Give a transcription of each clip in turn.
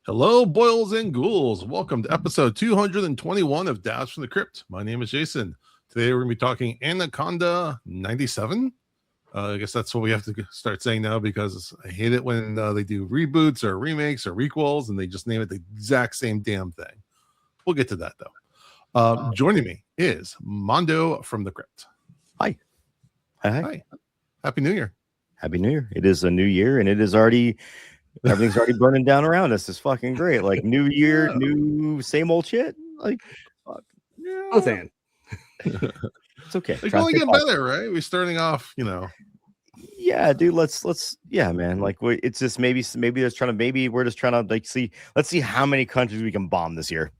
Hello, boils and ghouls. Welcome to episode 221 of Dads from the Crypt. My name is Jason. Today we're going to be talking Anaconda 97. I guess that's what we have to start saying now because I hate it when they do reboots or remakes or requels and they just name it the exact same damn thing. We'll get to that though. Joining me is Mondo from the Crypt. Hi. Hi. Happy New Year. Happy New Year. It is a new year and it is already... Everything's already burning down around us. It's fucking great. Like new year, new same old shit. Like, fuck. Yeah. Oh, Dan. It's okay. It's only getting better, right? We're starting off, Yeah, dude. Let's. Yeah, man. Like, it's just maybe we're just trying to like see. Let's see how many countries we can bomb this year.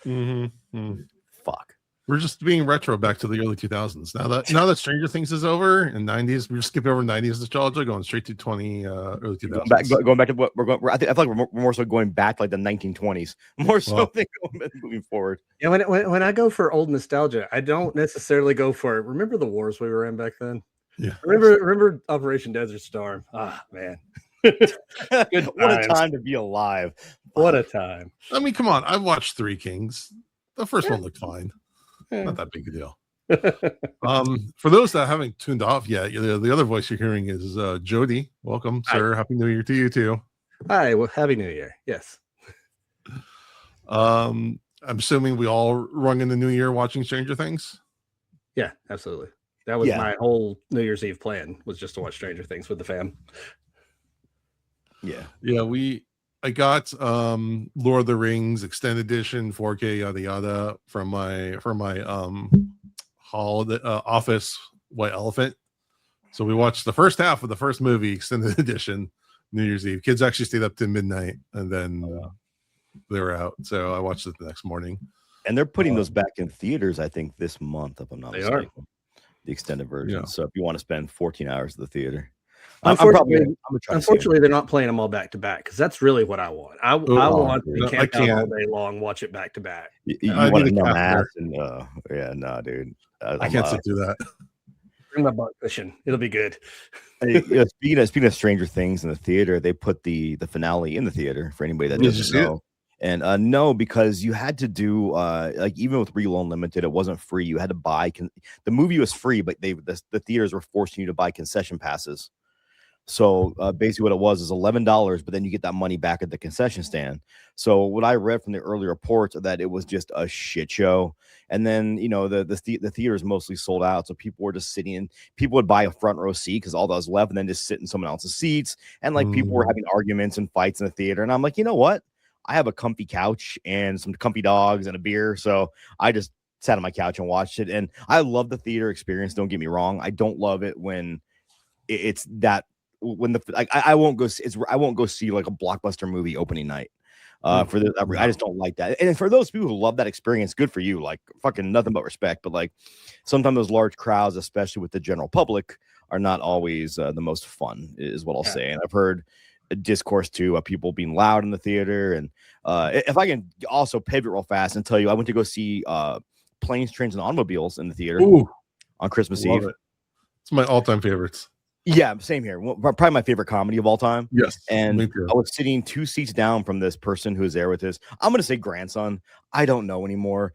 Mm-hmm. Fuck. We're just being retro back to the early 2000s. Now that Stranger Things is over and 90s, we're just skipping over 90s nostalgia, going straight to early 2000s. Going back to what we're going. I feel like we're more so going back to like the 1920s, more so than moving forward. Yeah, when I go for old nostalgia, I don't necessarily go for. Remember the wars we were in back then? Yeah. Remember Operation Desert Storm? Ah, man. What a time to be alive. What a time. I mean, come on. I've watched Three Kings. The first one looked fine. Not that big a deal. For those that haven't tuned off yet, the other voice you're hearing is Jody. Welcome, sir. Happy New Year to you too. Hi, well, Happy New Year. Yes. I'm assuming we all rung in the new year watching Stranger Things. Yeah, absolutely. That was my whole New Year's Eve plan, was just to watch Stranger Things with the fam. Yeah. I got Lord of the Rings extended edition 4K yada yada from my holiday office White Elephant. So we watched the first half of the first movie extended edition New Year's Eve. Kids actually stayed up to midnight and then they were out. So I watched it the next morning. And they're putting those back in theaters, I think, this month, if I'm not mistaken. The extended version. Yeah. So if you want to spend 14 hours at the theater. Unfortunately, they're not playing them all back to back because that's really what I want. I want to camp out all day long, watch it back to back. You want to numb ass and dude. I can't sit through that. Bring my butt cushion. It'll be good. Speaking of Stranger Things in the theater, they put the finale in the theater for anybody that doesn't know. And no, because you had to do like even with Real Unlimited, it wasn't free. You had to buy. The movie was free, but the theaters were forcing you to buy concession passes. So basically what it was is $11, but then you get that money back at the concession stand. So what I read from the early reports are that it was just a shit show. And then, the theater is mostly sold out. So people were just sitting in, people would buy a front row seat because all that was left and then just sit in someone else's seats. And like people were having arguments and fights in the theater. And I'm like, you know what? I have a comfy couch and some comfy dogs and a beer. So I just sat on my couch and watched it. And I love the theater experience. Don't get me wrong. I don't love it when it's that. When I won't go see like a blockbuster movie opening night for this. I just don't like that. And for those people who love that experience, good for you. Like fucking nothing but respect. But like sometimes those large crowds, especially with the general public, are not always the most fun. Is what I'll say. And I've heard a discourse too of people being loud in the theater. And if I can also pivot real fast and tell you, I went to go see Planes, Trains, and Automobiles in the theater on Christmas Eve. It's my all-time favorites. Yeah, same here. Probably my favorite comedy of all time. Yes. And I was sitting 2 seats down from this person who was there with his, I'm going to say grandson. I don't know anymore.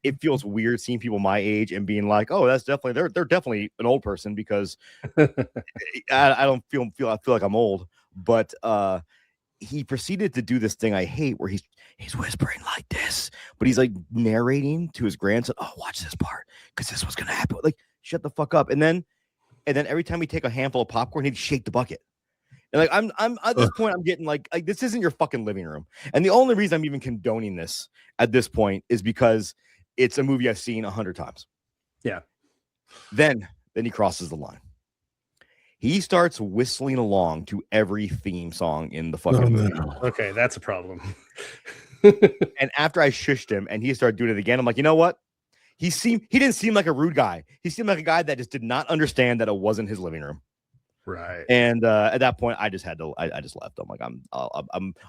It feels weird seeing people my age and being like, oh, that's definitely, they're definitely an old person because I don't feel like I'm old. But he proceeded to do this thing I hate where he's whispering like this, but he's like narrating to his grandson, oh, watch this part because this was going to happen. Like, shut the fuck up. And then every time we take a handful of popcorn, he'd shake the bucket. And like I'm at this point, I'm getting like this isn't your fucking living room. And the only reason I'm even condoning this at this point is because it's a movie I've seen 100 times. Yeah. Then he crosses the line. He starts whistling along to every theme song in the fucking movie. Okay, that's a problem. And after I shushed him and he started doing it again, I'm like, you know what? He didn't seem like a rude guy. He seemed like a guy that just did not understand that it wasn't his living room. Right. And at that point, I just had to. I just left. I'm like,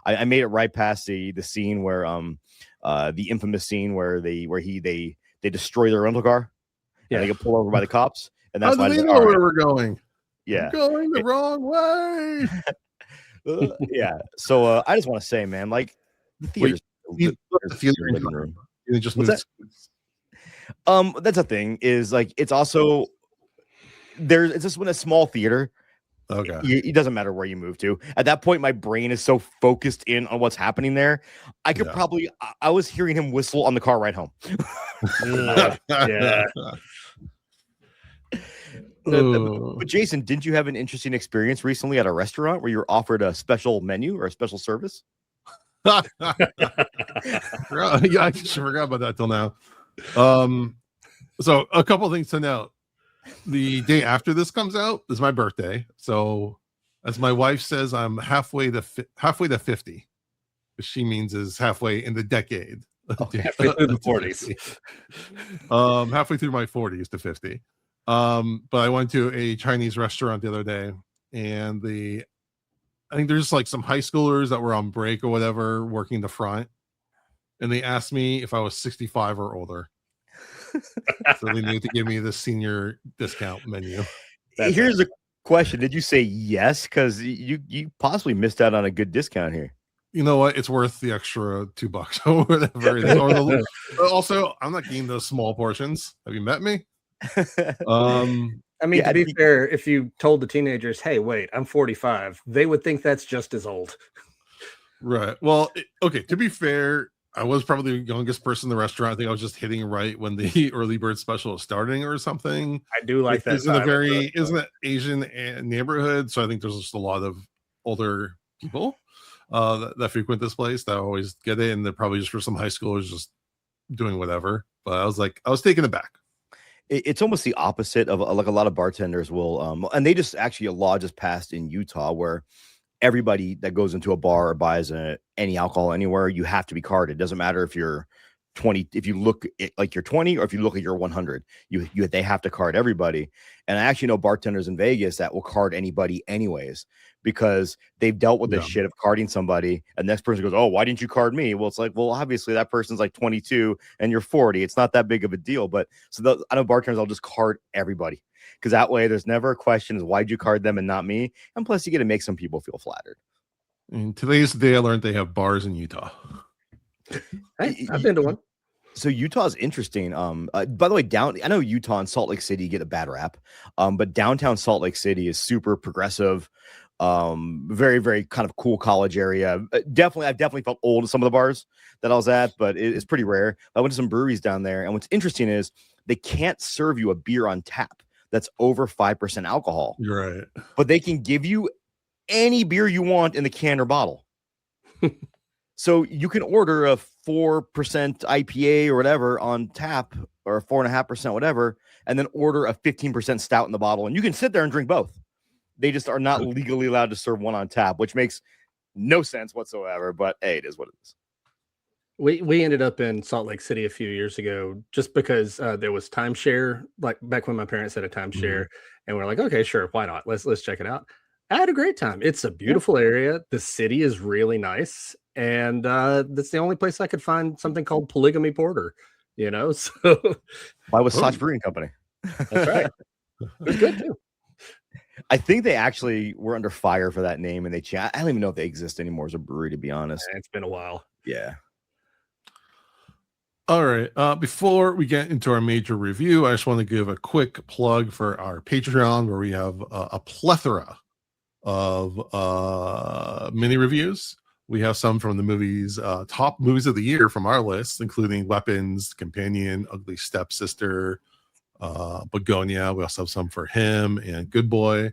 I made it right past the scene where the infamous scene where they destroy their rental car. Yeah. And they get pulled over by the cops. And that's why they know where we're going. Yeah. We're going the wrong way. Yeah. So I just want to say, man, like The theater. You left the theater in living room. You just moved. That's a thing. Is like it's also it's just when a small theater. Okay. It doesn't matter where you move to. At that point, my brain is so focused in on what's happening there. I could probably. I was hearing him whistle on the car ride home. Yeah. But Jason, didn't you have an interesting experience recently at a restaurant where you were offered a special menu or a special service? Yeah, I just forgot about that till now. So a couple things to note. The day after this comes out is my birthday. So as my wife says, I'm halfway to 50. What she means is halfway in the decade. Halfway through the 40s. Halfway through my 40s to 50. But I went to a Chinese restaurant the other day, and I think there's like some high schoolers that were on break or whatever working the front, and they asked me if I was 65 or older. So they needed to give me the senior discount menu. Here's a question: did you say yes? Because you possibly missed out on a good discount here. You know what? It's worth the extra $2 or whatever it is. Also, I'm not getting those small portions. Have you met me? I mean, to be fair, if you told the teenagers, "Hey, wait, I'm 45," they would think that's just as old. Right. Well, okay. To be fair, I was probably the youngest person in the restaurant. I think I was just hitting right when the early bird special was starting or something. I do like that. Isn't it Asian neighborhood? So I think there's just a lot of older people that frequent this place that always get it, and they're probably just for some high schoolers just doing whatever. But I was taken aback. It's almost the opposite of like a lot of bartenders will, and they just actually a law just passed in Utah where everybody that goes into a bar or buys any alcohol anywhere, you have to be carded. It doesn't matter if you're 20, if you look like you're 20 or if you look like you're 100, they have to card everybody. And I actually know bartenders in Vegas that will card anybody anyways, because they've dealt with this shit of carding somebody, and the next person goes, "Oh, why didn't you card me?" Well, it's like, well, obviously that person's like 22 and you're 40. It's not that big of a deal. But I know bartenders, I'll just card everybody, because that way there's never a question is why'd you card them and not me? And plus you get to make some people feel flattered. And today's the day I learned they have bars in Utah. Hey, I've been to one. So Utah's interesting. By the way, I know Utah and Salt Lake City get a bad rap, but downtown Salt Lake City is super progressive, very, very kind of cool college area. I've definitely felt old at some of the bars that I was at, but it's pretty rare. I went to some breweries down there, and what's interesting is they can't serve you a beer on tap that's over 5% alcohol. You're right, but they can give you any beer you want in the can or bottle. So you can order a 4% IPA or whatever on tap, or 4.5%, whatever, and then order a 15% stout in the bottle. And you can sit there and drink both. They just are not legally allowed to serve one on tap, which makes no sense whatsoever. But hey, it is what it is. We ended up in Salt Lake City a few years ago just because there was timeshare, like back when my parents had a timeshare, and we're like, okay, sure, why not? Let's check it out. I had a great time. It's a beautiful area. The city is really nice. And that's the only place I could find something called Polygamy Porter, so why was Scotch Brewing Company? That's right. It was good too. I think they actually were under fire for that name, and I don't even know if they exist anymore as a brewery, to be honest. Yeah, it's been a while. Yeah. All right. Before we get into our major review, I just want to give a quick plug for our Patreon, where we have a plethora of mini reviews. We have some from the movies, top movies of the year from our list, including Weapons, Companion, Ugly Stepsister, Begonia. We also have some for him and Good Boy.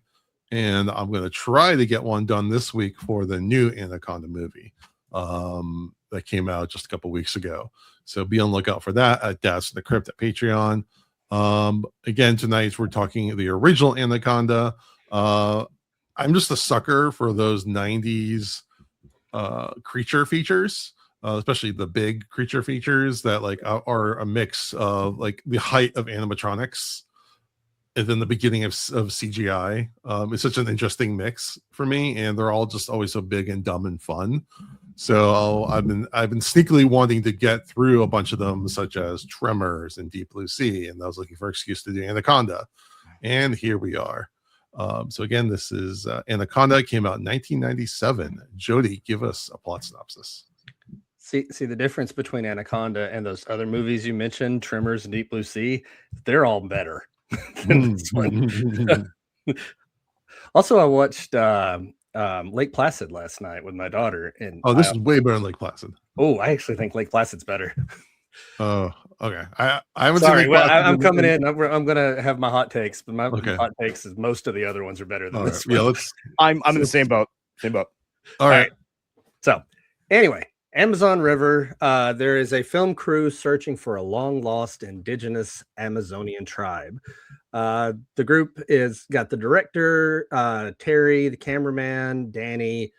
And I'm going to try to get one done this week for the new Anaconda movie that came out just a couple weeks ago. So be on the lookout for that at Dads from the Crypt at Patreon. Again, tonight we're talking the original Anaconda. I'm just a sucker for those 90s creature features, especially the big creature features that like are a mix of like the height of animatronics and then the beginning of CGI. It's such an interesting mix for me, and they're all just always so big and dumb and fun. So I've been sneakily wanting to get through a bunch of them, such as Tremors and Deep Blue Sea, and I was looking for an excuse to do Anaconda, and here we are. So again, this is Anaconda. Came out in 1997. Jody, give us a plot synopsis. See the difference between Anaconda and those other movies you mentioned, Tremors and Deep Blue Sea. They're all better than this one. Also, I watched Lake Placid last night with my daughter, and this is way better than Lake Placid. Oh, I actually think Lake Placid's better. Oh, okay. I haven't Sorry, seen Lake well, Placid I'm coming in. I'm gonna have my hot takes, but my Okay. hot takes is most of the other ones are better than this Yeah, one. I'm in the same boat. All right. So, anyway, Amazon River. There is a film crew searching for a long lost indigenous Amazonian tribe. The group is got the director, Terry, the cameraman, Danny,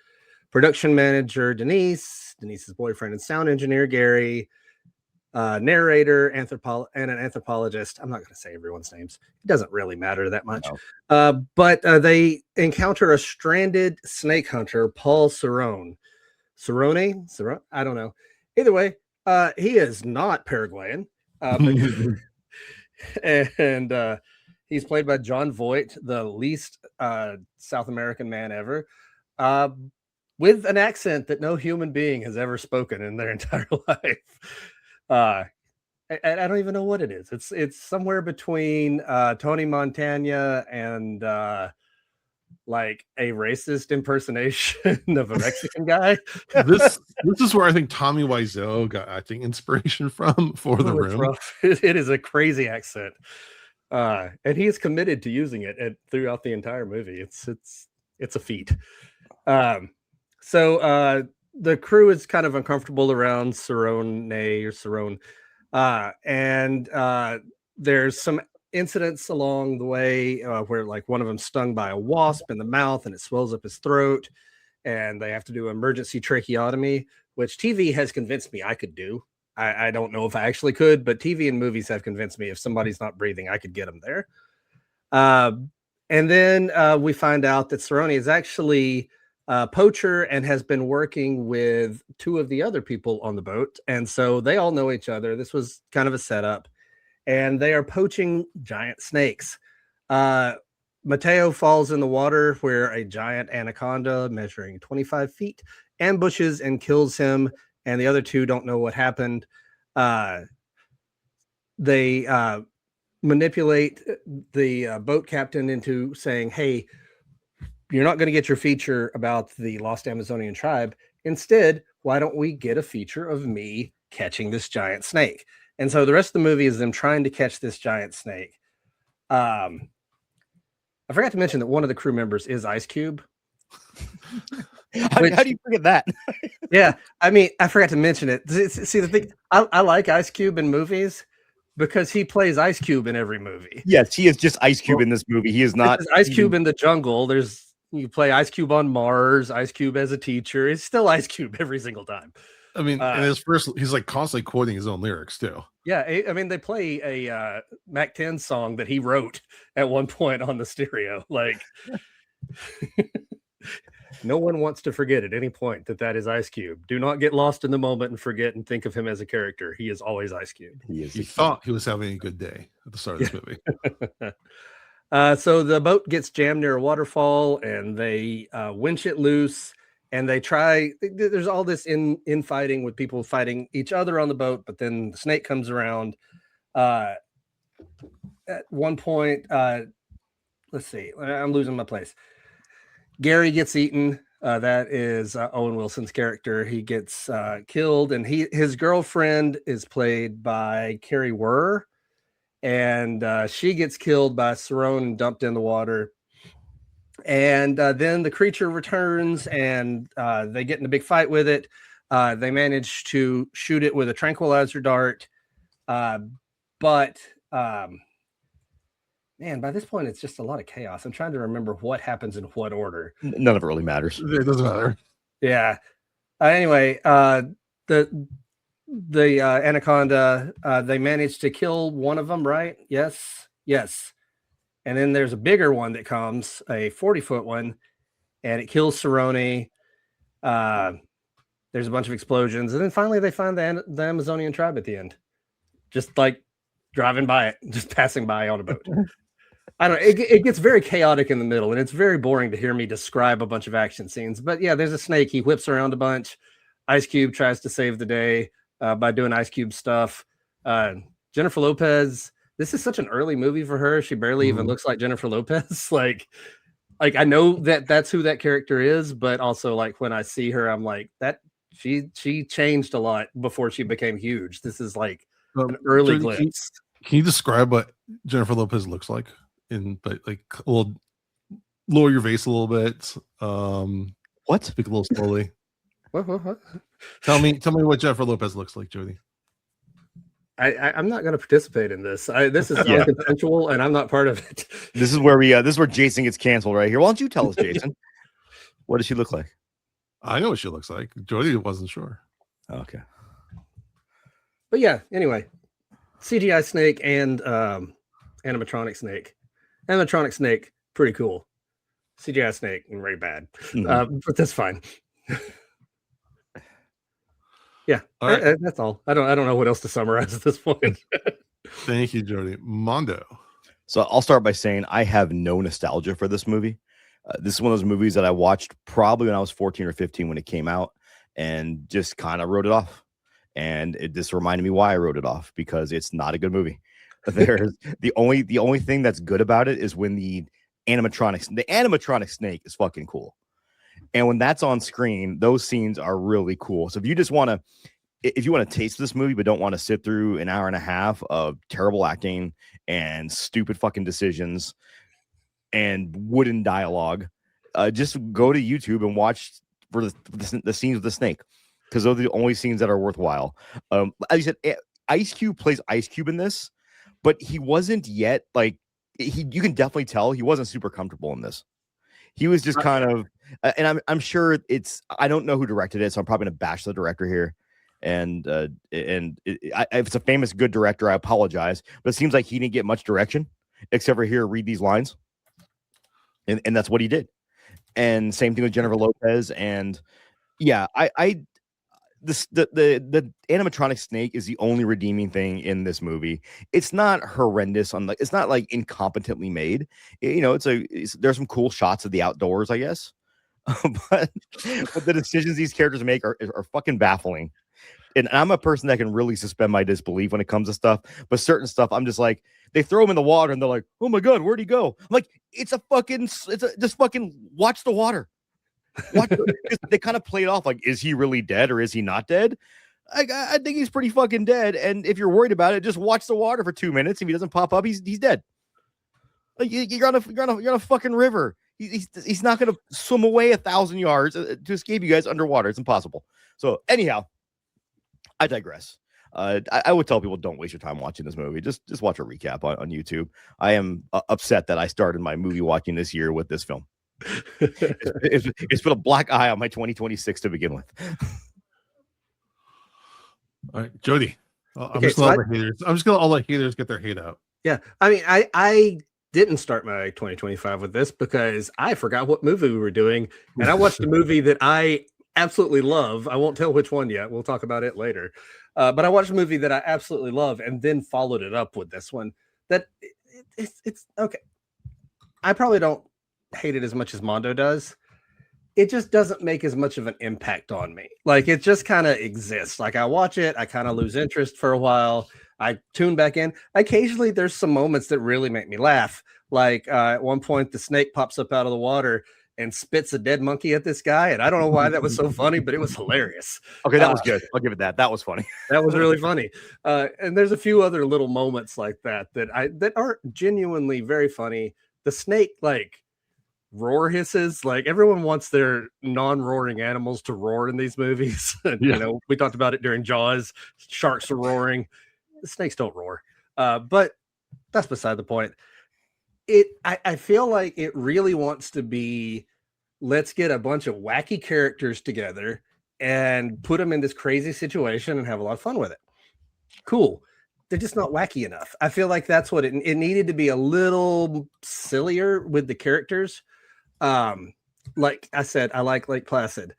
production manager, Denise's boyfriend and sound engineer, Gary, narrator, and an anthropologist. I'm not going to say everyone's names. It doesn't really matter that much. No. But they encounter a stranded snake hunter, Paul Cerrone. I don't know. Either way, he is not Paraguayan. And he's played by John Voight, the least South American man ever, with an accent that no human being has ever spoken in their entire life. I don't even know what it is. It's somewhere between Tony Montana and like a racist impersonation of a Mexican guy. This is where I think Tommy Wiseau got acting inspiration from for The Room. It is a crazy accent. And he is committed to using it throughout the entire movie. It's a feat. So the crew is kind of uncomfortable around Cerrone, and there's some incidents along the way where like one of them stung by a wasp in the mouth and it swells up his throat, and they have to do emergency tracheotomy, which TV has convinced me I could do. I don't know if I actually could, but TV and movies have convinced me if somebody's not breathing, I could get them there. And then we find out that Cerrone is actually a poacher and has been working with two of the other people on the boat. And so they all know each other. This was kind of a setup. And they are poaching giant snakes. Mateo falls in the water where a giant anaconda measuring 25 feet ambushes and kills him. And the other two don't know what happened. They manipulate the boat captain into saying, hey, you're not going to get your feature about the lost Amazonian tribe. Instead, why don't we get a feature of me catching this giant snake? And so the rest of the movie is them trying to catch this giant snake. I forgot to mention that one of the crew members is Ice Cube. How do you forget that? Yeah, I mean, I forgot to mention it. See, the thing, I like Ice Cube in movies because he plays Ice Cube in every movie. Yes, he is just Ice Cube in this movie. He is not Ice Cube in the jungle. You play Ice Cube on Mars, Ice Cube as a teacher. It's still Ice Cube every single time. I mean, in his first, he's like constantly quoting his own lyrics too. Yeah, I mean, they play a Mac 10 song that he wrote at one point on the stereo. Like, no one wants to forget at any point that is Ice Cube. Do not get lost in the moment and forget and think of him as a character. He is always Ice Cube. He thought he was having a good day at the start of this movie. So the boat gets jammed near a waterfall, and they winch it loose. And they try. There's all this infighting with people fighting each other on the boat, but then the snake comes around. At one point, let's see. I'm losing my place. Gary gets eaten. That is Owen Wilson's character. He gets killed, and his girlfriend is played by Carrie Werr, and she gets killed by Cerrone and dumped in the water. And then the creature returns, and they get in a big fight with it. They manage to shoot it with a tranquilizer dart. But man, by this point, it's just a lot of chaos. I'm trying to remember what happens in what order. None of it really matters. It doesn't matter. Yeah. Anyway, the Anaconda, they managed to kill one of them, right? Yes. And then there's a bigger one that comes, a 40-foot one, and it kills Cerrone. There's a bunch of explosions. And then finally they find the Amazonian tribe at the end. Just like driving by it, just passing by on a boat. I don't know. It gets very chaotic in the middle, and it's very boring to hear me describe a bunch of action scenes. But yeah, there's a snake. He whips around a bunch. Ice Cube tries to save the day by doing Ice Cube stuff. Jennifer Lopez, this is such an early movie for her. She barely even looks like Jennifer Lopez. like I know that's who that character is, but also like when I see her, I'm like that she changed a lot before she became huge. This is like an early glimpse. Can you describe what Jennifer Lopez looks like like a little, lower your face a little bit? What? Speak a little slowly. What? Tell me what Jennifer Lopez looks like, Jody. I'm not going to participate in this. This is unconsensual, and I'm not part of it. This is where this is where Jason gets canceled right here. Why don't you tell us, Jason? What does she look like? I know what she looks like. Jody wasn't sure. Okay. But yeah, anyway, CGI snake and animatronic snake. Animatronic snake, pretty cool. CGI snake, very bad. But that's fine. Yeah, all right. That's all. I don't know what else to summarize at this point. Thank you, Jody. Mondo. So I'll start by saying I have no nostalgia for this movie. This is one of those movies that I watched probably when I was 14 or 15 when it came out, and just kind of wrote it off. And it just reminded me why I wrote it off, because it's not a good movie. There's the only thing that's good about it is when the animatronic snake is fucking cool. And when that's on screen, those scenes are really cool. So if you want to taste this movie, but don't want to sit through an hour and a half of terrible acting and stupid fucking decisions and wooden dialogue, just go to YouTube and watch for the scenes of the snake, because those are the only scenes that are worthwhile. As you said, Ice Cube plays Ice Cube in this, but he wasn't yet like you can definitely tell he wasn't super comfortable in this. He was just kind of, and I'm sure I don't know who directed it, so I'm probably gonna bash the director here. And if it's a famous good director, I apologize, but it seems like he didn't get much direction except for here, read these lines, and that's what he did. And same thing with Jennifer Lopez. And yeah, the animatronic snake is the only redeeming thing in this movie. It's not horrendous it's not like incompetently made. There's some cool shots of the outdoors, I guess. but the decisions these characters make are fucking baffling. And I'm a person that can really suspend my disbelief when it comes to stuff, but certain stuff I'm just like, they throw him in the water and they're like, oh my god, where'd he go? I'm like, just fucking watch the water. They kind of played off like, is he really dead or is he not dead? I think he's pretty fucking dead. And if you're worried about it, just watch the water for 2 minutes. If he doesn't pop up, he's dead. Like you're on a fucking river. He's not gonna swim away 1,000 yards to escape you guys underwater. It's impossible. So anyhow, I digress. I would tell people, don't waste your time watching this movie. Just watch a recap on YouTube. I am upset that I started my movie watching this year with this film. It's put a black eye on my 2026 to begin with. All right, Jody. I'm just gonna all the haters get their hate out. Yeah, I mean, I didn't start my 2025 with this because I forgot what movie we were doing, and I watched a movie that I absolutely love. I won't tell which one yet. We'll talk about it later. But I watched a movie that I absolutely love, and then followed it up with this one. It's okay. I probably don't hate it as much as Mondo does. It just doesn't make as much of an impact on me. Like, it just kind of exists. Like, I watch it, I kind of lose interest for a while. I tune back in. Occasionally, there's some moments that really make me laugh. Like, at one point, the snake pops up out of the water and spits a dead monkey at this guy. And I don't know why that was so funny, but it was hilarious. Okay, that was good. I'll give it that. That was funny. That was really funny. And there's a few other little moments like that are genuinely very funny. The snake, like, roar hisses, like, everyone wants their non-roaring animals to roar in these movies. And, we talked about it during Jaws. Sharks are roaring. The snakes don't roar. But that's beside the point. I feel like it really wants to be, let's get a bunch of wacky characters together and put them in this crazy situation and have a lot of fun with it. Cool. They're just not wacky enough. I feel like that's what it needed to be, a little sillier with the characters. Like I said, I like Lake Placid.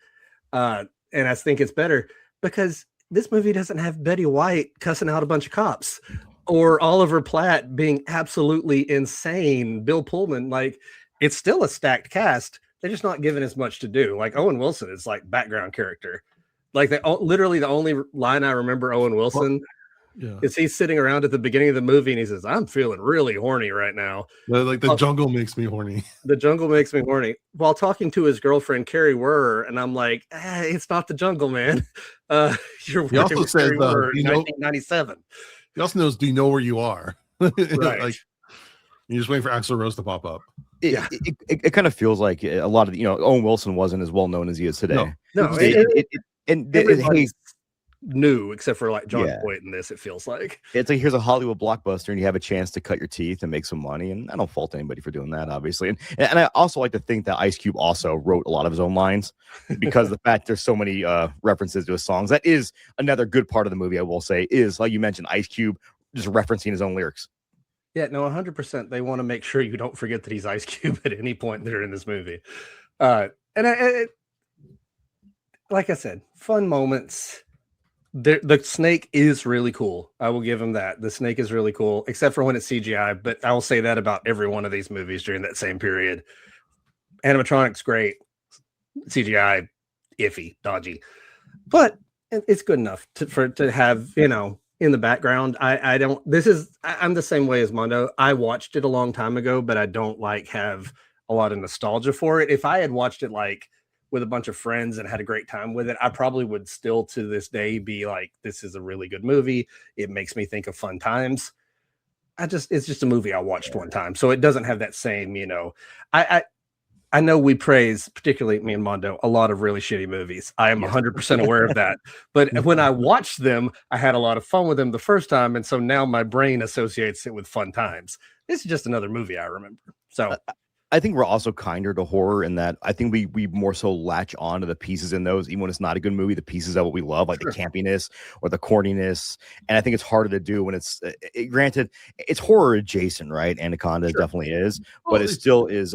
And I think it's better because this movie doesn't have Betty White cussing out a bunch of cops or Oliver Platt being absolutely insane. Bill Pullman, like, it's still a stacked cast. They're just not given as much to do. Like, Owen Wilson is like background character. Like literally the only line I remember Owen Wilson is he's sitting around at the beginning of the movie and he says, "I'm feeling really horny right now." Like the jungle makes me horny. The jungle makes me horny. While talking to his girlfriend Carrie Werner, and I'm like, it's not the jungle, man. You're he also says, Carrie Werner, 1997. He also knows, do you know where you are? Right. Like you're just waiting for Axl Rose to pop up. It kind of feels like a lot of Owen Wilson wasn't as well known as he is today. No, hey, new except for like John Boyd in this. It feels like it's like here's a Hollywood blockbuster and you have a chance to cut your teeth and make some money, and I don't fault anybody for doing that, obviously. And I also like to think that Ice Cube also wrote a lot of his own lines because the fact there's so many references to his songs. That is another good part of the movie, I will say, is like you mentioned, Ice Cube just referencing his own lyrics. Yeah, no, 100%. They want to make sure you don't forget that he's Ice Cube at any point during this movie. And like I said, fun moments. The snake is really cool. I will give him that. The snake is really cool, except for when it's CGI. But I will say that about every one of these movies during that same period. Animatronics, great. CGI, iffy, dodgy. But it's good enough to have, in the background. I'm the same way as Mondo. I watched it a long time ago, but I don't have a lot of nostalgia for it. If I had watched it with a bunch of friends and had a great time with it, I probably would still to this day be like, this is a really good movie. It makes me think of fun times. It's just a movie I watched one time. So it doesn't have that same, I know we praise, particularly me and Mondo, a lot of really shitty movies. I am 100% aware of that. But when I watched them, I had a lot of fun with them the first time. And so now my brain associates it with fun times. This is just another movie I remember. So I think we're also kinder to horror in that I think we more so latch on to the pieces in those, even when it's not a good movie, the pieces of what we love, like the campiness or the corniness. And I think it's harder to do when it's granted, it's horror adjacent, right? Anaconda definitely is, but it still is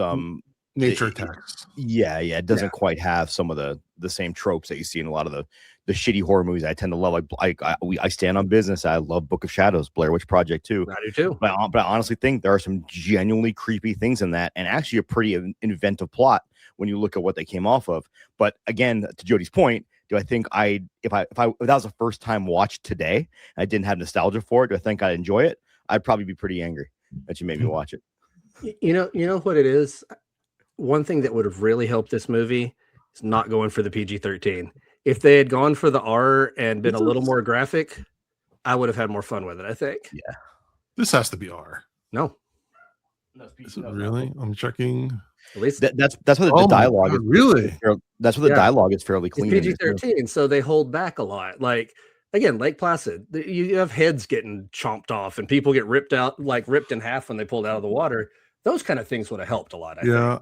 nature attacks. It doesn't quite have some of the same tropes that you see in a lot of the shitty horror movies I tend to love. Like I stand on business. I love Book of Shadows, Blair Witch Project 2. I do too. But I honestly think there are some genuinely creepy things in that, and actually a pretty inventive plot when you look at what they came off of. But again, to Jody's point, do I think if that was a first time watch today, and I didn't have nostalgia for it, do I think I'd enjoy it? I'd probably be pretty angry that you made me watch it. You know what it is? One thing that would have really helped this movie is not going for the PG-13. If they had gone for the R and been a little more graphic, I would have had more fun with it, I think. Yeah. This has to be R. No. Is it really? I'm checking. At least that's what the dialogue is. Really? That's what the dialogue is fairly clean. It's PG-13, so they hold back a lot. Like, again, Lake Placid, you have heads getting chomped off and people get ripped in half when they pulled out of the water. Those kind of things would have helped a lot, I think.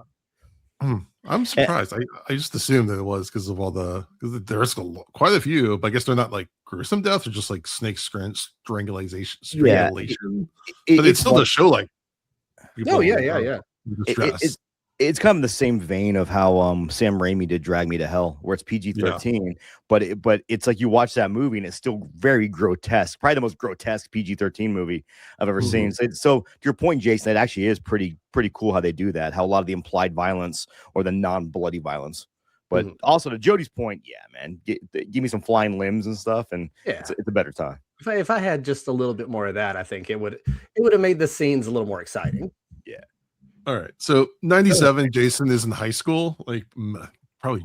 I'm surprised. I just assumed that it was because of there's quite a few, but I guess they're not like gruesome deaths or just like snake strangulation. But it still does show like people. It's kind of the same vein of how Sam Raimi did Drag Me to Hell, where it's PG-13, but it's like you watch that movie and it's still very grotesque, probably the most grotesque PG-13 movie I've ever seen. So to your point, Jason, it actually is pretty cool how they do that, how a lot of the implied violence or the non-bloody violence. But also to Jody's point, man, give me some flying limbs and stuff, and it's a better time. If I had just a little bit more of that, I think it would have made the scenes a little more exciting. Yeah. All right. So 97, Jason is in high school, like probably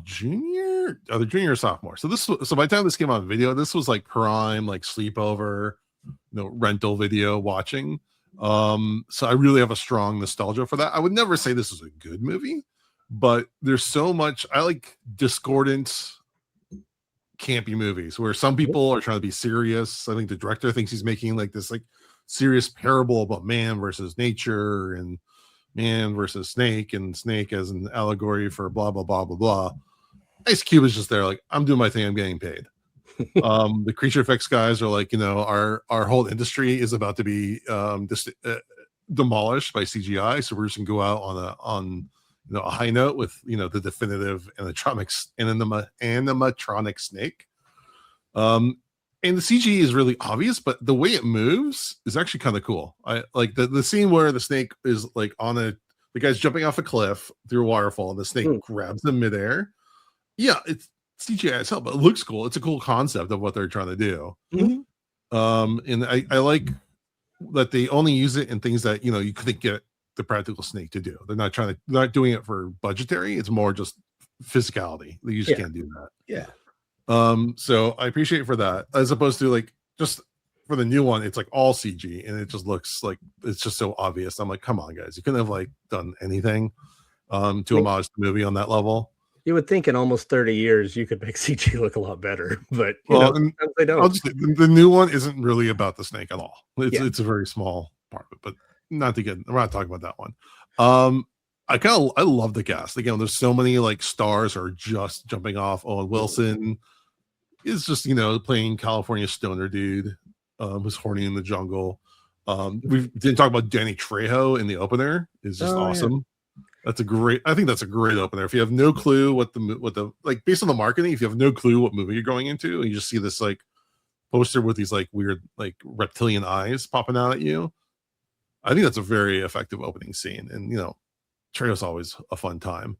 either junior or sophomore. So by the time this came on video, this was like prime, like sleepover, rental video watching. So I really have a strong nostalgia for that. I would never say this is a good movie, but there's so much. I like discordant, campy movies where some people are trying to be serious. I think the director thinks he's making like this like serious parable about man versus nature and man versus snake, and snake as an allegory for blah blah blah blah blah. Ice Cube is just there like, I'm doing my thing, I'm getting paid. The creature effects guys are like, our whole industry is about to be demolished by CGI, so we're just gonna go out on a high note with the definitive animatronic snake. And the CG is really obvious, but the way it moves is actually kind of cool. I like the scene where the snake is like the guy's jumping off a cliff through a waterfall, and the snake grabs him midair. Yeah, CGI itself, but it looks cool. It's a cool concept of what they're trying to do. And I like that they only use it in things that you couldn't get the practical snake to do. They're not doing it for budgetary. It's more just physicality. You just can't do that. Yeah. So I appreciate it for that, as opposed to like just for the new one, it's like all CG and it just looks like it's just so obvious. I'm like, come on, guys, you couldn't have like done anything to homage the movie on that level. You would think in almost 30 years you could make CG look a lot better, but they don't. The new one isn't really about the snake at all. It's a very small part of it, but we're not talking about that one. I love the cast. Again, there's so many like stars are just jumping off. Owen Wilson is just playing California stoner dude who's horny in the jungle. We didn't talk about Danny Trejo in the opener. Is just awesome. Yeah. I think that's a great opener. If you have no clue what the like based on the marketing, if you have no clue what movie you're going into, and you just see this like poster with these like weird like reptilian eyes popping out at you, I think that's a very effective opening scene. And Trejo's always a fun time.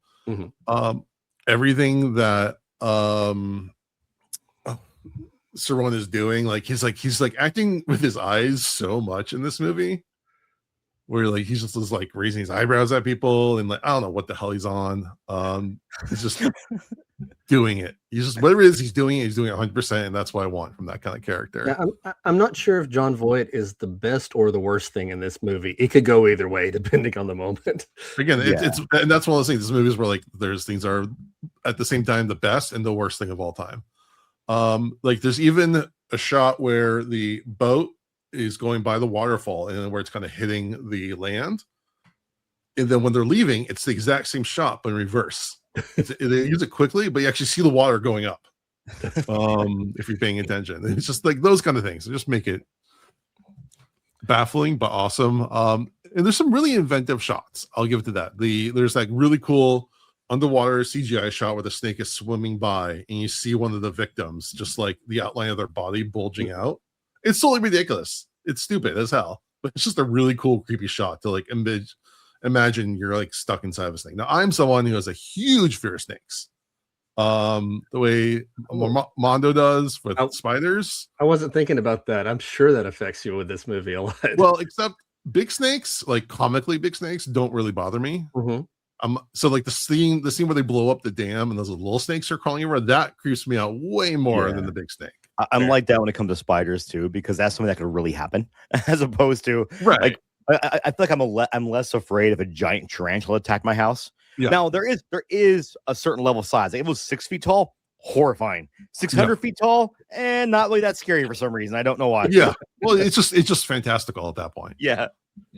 Everything that Cerrone is doing, he's acting with his eyes so much in this movie, where like he's just like raising his eyebrows at people and like I don't know what the hell he's on. He's just doing it. He's just whatever it is he's doing it 100%, and that's what I want from that kind of character. Yeah, I'm not sure if Jon Voight is the best or the worst thing in this movie. It could go either way depending on the moment. Again, it's and that's one of those things. This movie is where like there's things are at the same time the best and the worst thing of all time. Like there's even a shot where the boat is going by the waterfall and where it's kind of hitting the land, and then when they're leaving, it's the exact same shot but in reverse. They use it quickly, but you actually see the water going up. If you're paying attention, it's just like those kind of things. They just make it baffling but awesome. And there's some really inventive shots. I'll give it to that. There's like really cool underwater CGI shot where the snake is swimming by, and you see one of the victims, just like the outline of their body bulging out. It's totally ridiculous. It's stupid as hell, but it's just a really cool, creepy shot to like imagine you're like stuck inside of a snake. Now, I'm someone who has a huge fear of snakes. The way Mondo does with spiders. I wasn't thinking about that. I'm sure that affects you with this movie a lot. Well, except big snakes, like comically big snakes, don't really bother me. So like the scene where they blow up the dam and those little snakes are crawling over, that creeps me out way more than the big snake. I'm like that when it comes to spiders too, because that's something that could really happen, as opposed to like I feel like I'm less afraid if a giant tarantula attacked my house. Yeah. Now there is a certain level of size. Like, if it was 6 feet tall, horrifying. 600 feet tall, and not really that scary for some reason. I don't know why. Yeah. Well, it's just fantastical at that point. Yeah.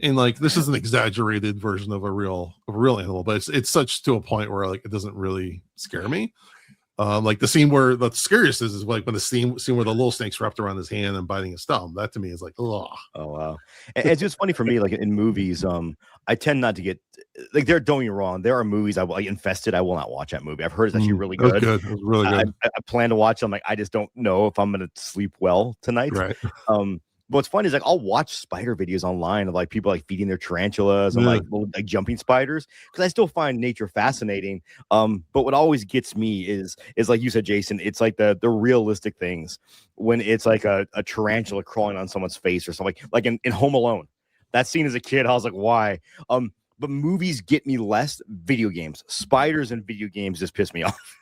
And like this is an exaggerated version of a real animal, but it's such to a point where like it doesn't really scare me. Like the scene where the scariest is like when the scene where the little snake's wrapped around his hand and biting his thumb. That to me is like, oh wow. And it's just funny for me, like in movies, I tend not to get like don't get me wrong. There are movies I Infested. I will not watch that movie. I've heard it's actually really good. It was really good. I plan to watch it. I'm like, I just don't know if I'm gonna sleep well tonight. Right. But what's funny is like I'll watch spider videos online of like people like feeding their tarantulas and like jumping spiders, because I still find nature fascinating. But what always gets me is like you said, Jason, it's like the realistic things when it's like a tarantula crawling on someone's face or something, like in Home Alone. That scene as a kid, I was like, why? But movies get me less. Video games, spiders and video games just piss me off.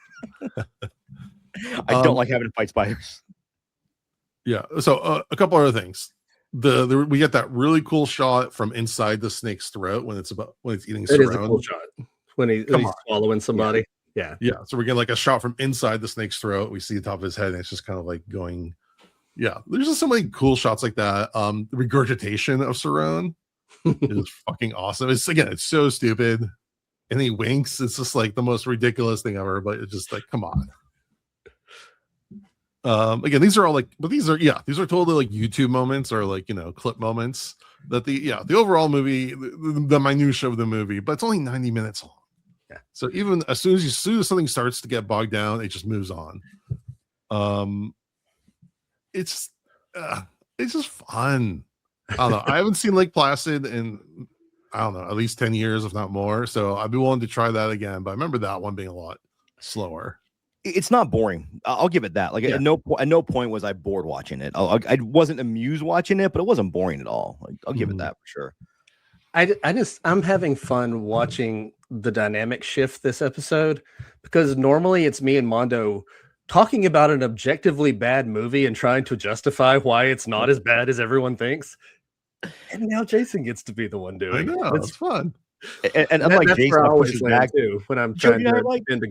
I don't like having to fight spiders. Yeah. So a couple other things. We get that really cool shot from inside the snake's throat when it's eating. It is a cool shot when he's swallowing somebody. Yeah. So we get like a shot from inside the snake's throat. We see the top of his head, and it's just kind of like going. Yeah. There's just so many cool shots like that. The regurgitation of Cerrone is fucking awesome. It's so stupid, and he winks. It's just like the most ridiculous thing ever. But it's just like, come on. Again, these are all like, but these are totally like YouTube moments or like, clip moments that the overall movie, the minutia of the movie, but it's only 90 minutes long. Yeah. So even as soon as something starts to get bogged down, it just moves on. It's just fun. I don't know. I haven't seen Lake Placid in, I don't know, at least 10 years, if not more. So I'd be willing to try that again. But I remember that one being a lot slower. it's not boring. I'll give it that. Like at no point was I bored watching it. I wasn't amused watching it, but it wasn't boring at all. Like, I'll give it that for sure. I'm having fun watching the dynamic shift this episode, because normally it's me and Mondo talking about an objectively bad movie and trying to justify why it's not as bad as everyone thinks. And now Jason gets to be the one doing it. It's fun. And unlike that's Jason, where I always land too when I'm trying to like And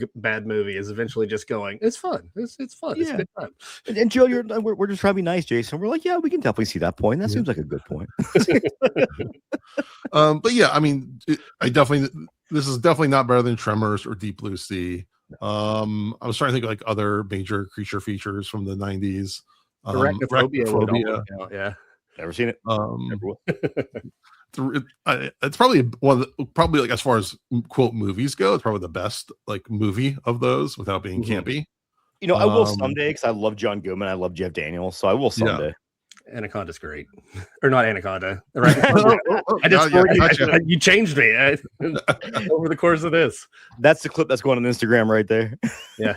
Joe, we're just trying to be nice, Jason. We're like, yeah, we can definitely see that point. That seems like a good point. But yeah, I mean, this is definitely not better than Tremors or Deep Blue Sea. I was trying to think of like other major creature features from the 90s. Arachnophobia. Yeah. Never seen it. It's probably probably like, as far as quote movies go, it's probably the best like movie of those without being campy. You know, I will someday, because I love John Goodman, I love Jeff Daniels, so I will someday. Anaconda's great, or not Anaconda, right? You changed me over the course of this. That's the clip that's going on Instagram right there. Yeah.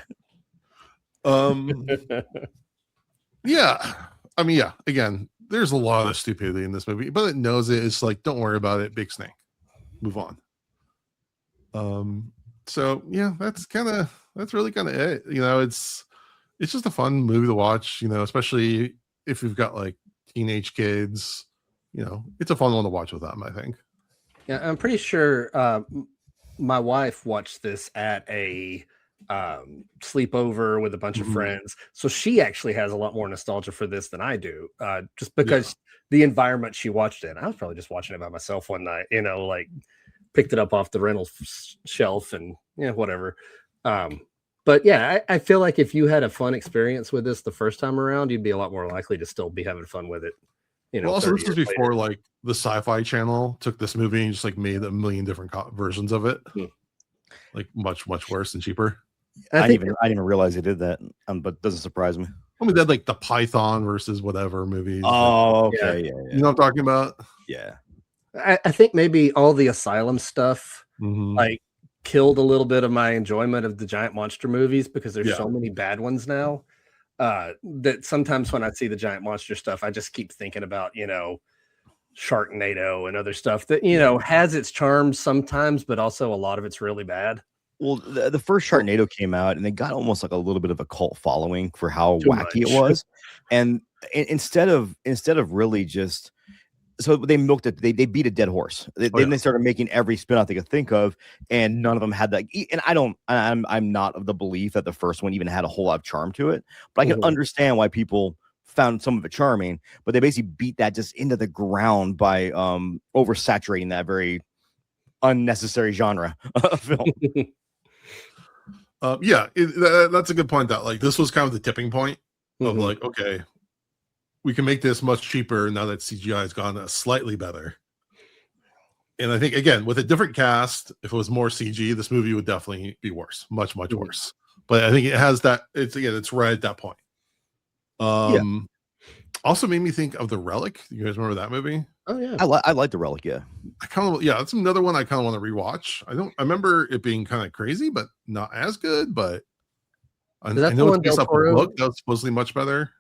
Yeah. I mean, yeah. Again, there's a lot of stupidity in this movie, but it knows it. It's like, don't worry about it. Big snake. Move on. So yeah, that's really kind of it. You know, it's just a fun movie to watch, you know, especially if you've got like teenage kids, you know, it's a fun one to watch with them, I think. Yeah, I'm pretty sure my wife watched this at a sleepover with a bunch of friends, so she actually has a lot more nostalgia for this than I do, just because the environment she watched it in. I was probably just watching it by myself one night, you know, like picked it up off the rental shelf and whatever. But yeah, I feel like if you had a fun experience with this the first time around, you'd be a lot more likely to still be having fun with it. You know, well, also this was before like the Sci-Fi Channel took this movie and just like made a million different versions of it, like much worse and cheaper. I didn't even realize they did that, but it doesn't surprise me. I mean, they had like the Python versus whatever movies. Oh, okay, yeah. You know what I'm talking about? Yeah. I think maybe all the Asylum stuff like killed a little bit of my enjoyment of the giant monster movies, because there's so many bad ones now that sometimes when I see the giant monster stuff, I just keep thinking about, you know, Sharknado and other stuff that, you know, has its charms sometimes, but also a lot of it's really bad. Well, the first Sharknado came out and they got almost like a little bit of a cult following for how wacky it was. And instead of really just, so they milked it, they beat a dead horse. Then they started making every spin-off they could think of, and none of them had that. And I'm not of the belief that the first one even had a whole lot of charm to it, but I can understand why people found some of it charming, but they basically beat that just into the ground by oversaturating that very unnecessary genre of film. That's a good point. That like this was kind of the tipping point of like, okay, we can make this much cheaper now that CGI has gone slightly better. And I think again, with a different cast, if it was more CG, this movie would definitely be worse, much worse. But I think it has that. It's right at that point. Also made me think of The Relic. You guys remember that movie? Oh yeah, I like The Relic. Yeah, that's another one I kind of want to rewatch. I remember it being kind of crazy, but not as good. But I know it's based off a book that was supposedly much better.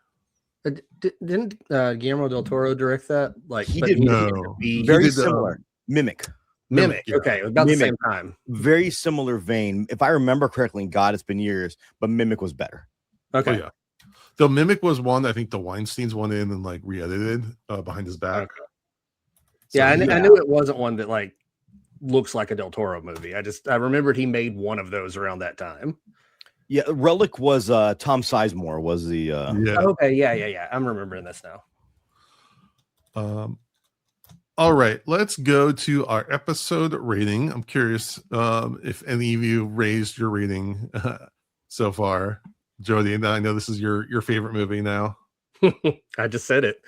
Didn't Guillermo del Toro direct that? Like he did. No, very similar. Mimic. Okay, about the same time. Very similar vein, if I remember correctly. God, it's been years, but Mimic was better. Okay. Oh, yeah. The Mimic was one I think the Weinsteins went in and like re-edited behind his back. Okay. So, I knew it wasn't one that like looks like a Del Toro movie. I remembered he made one of those around that time. Yeah, Relic was Tom Sizemore was the Okay, yeah. I'm remembering this now. All right, let's go to our episode rating. I'm curious if any of you raised your rating so far. Jody, and I know this is your favorite movie now. I just said it.